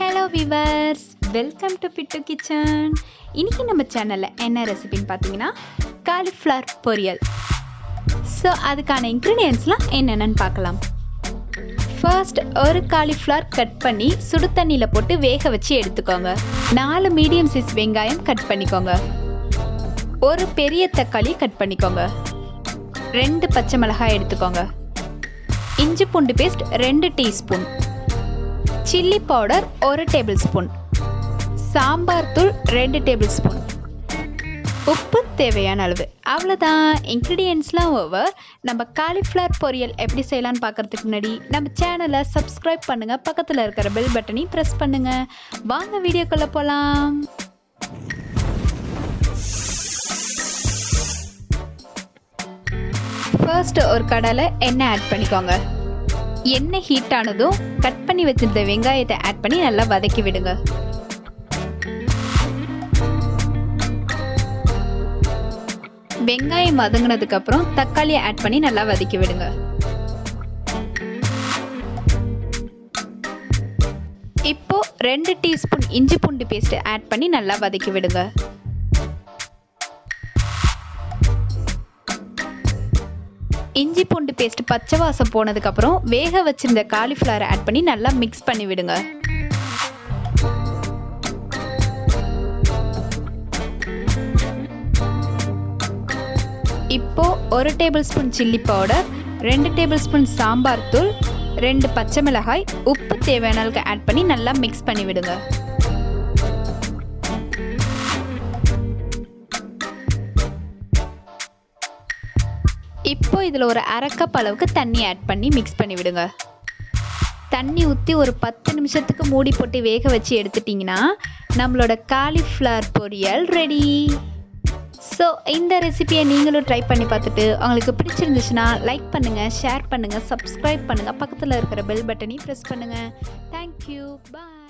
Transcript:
Hello viewers, welcome to bit kitchen. இன்றைக்கி நம்ம சேனலில் என்ன ரெசிபின்னு பார்த்தீங்கன்னா காலிஃப்ளவர் பொரியல். ஸோ அதுக்கான இன்க்ரீடியன்ட்ஸ்லாம் என்னென்னு பார்க்கலாம். ஃபர்ஸ்ட் ஒரு காலிஃப்ளவர் கட் பண்ணி சுடு தண்ணியில் போட்டு வேக வச்சு எடுத்துக்கோங்க. 4 மீடியம் சைஸ் வெங்காயம் கட் பண்ணிக்கோங்க. ஒரு பெரிய தக்காளி கட் பண்ணிக்கோங்க. 2 பச்சை மிளகாய் எடுத்துக்கோங்க. இஞ்சி பூண்டு paste 2 teaspoon, chilli powder 1 tablespoon, sambar தூள் 2 டேபிள் ஸ்பூன், உப்பு தேவையான அளவு. அவ்வளோதான், இன்க்ரீடியன்ட்ஸ்லாம் ஓவர். நம்ம காலிஃப்ளவர் பொரியல் எப்படி செய்யலான்னு பார்க்குறதுக்கு முன்னாடி நம்ம சேனலை சப்ஸ்கிரைப் பண்ணுங்கள், பக்கத்தில் இருக்கிற பெல் பட்டனையும் ப்ரெஸ் பண்ணுங்கள். வாங்க வீடியோக்குள்ளே போகலாம். ஃபர்ஸ்ட் ஒரு கடாயில் எண்ணெய் ஆட் பண்ணிக்கோங்க. எண்ணெய் ஹீட் ஆனதும் கட் பண்ணி வச்சிருந்த வெங்காயத்தை ஆட் பண்ணி நல்லா வதக்கி விடுங்க. வெங்காயம் வதங்கினதுக்கு அப்புறம் தக்காளியை ஆட் பண்ணி நல்லா வதக்கி விடுங்க. இப்போ 2 டீஸ்பூன் இஞ்சி பூண்டு பேஸ்ட் ஆட் பண்ணி நல்லா வதக்கி விடுங்க. இஞ்சி பூண்டு பேஸ்ட் பச்சை வாசம் போனதுக்கப்புறம் வேக வச்சிருந்த காலிஃப்ளவரை ஆட் பண்ணி நல்லா மிக்ஸ் பண்ணி விடுங்க. இப்போ 1 table spoon chilli powder, 2 table spoon sambar தூள், 2 பச்சை மிளகாய், உப்பு தேவையான அளவுக்கு ஆட் பண்ணி நல்லா மிக்ஸ் பண்ணி விடுங்க. இப்போ இதில் ஒரு 1/2 கப் அளவுக்கு தண்ணி ஆட் பண்ணி மிக்ஸ் பண்ணி விடுங்க. தண்ணி ஊற்றி ஒரு 10 நிமிஷத்துக்கு மூடி போட்டு வேக வச்சு எடுத்துட்டிங்கன்னா நம்மளோட காலிஃப்ளவர் பொரியல் ரெடி. ஸோ இந்த ரெசிபியை நீங்களும் ட்ரை பண்ணி பார்த்துட்டு உங்களுக்கு பிடிச்சிருந்துச்சுன்னா லைக் பண்ணுங்கள், ஷேர் பண்ணுங்கள், சப்ஸ்கிரைப் பண்ணுங்கள், பக்கத்தில் இருக்கிற பெல் பட்டனையும் ப்ரெஸ் பண்ணுங்கள். தேங்க்யூ, பாய்.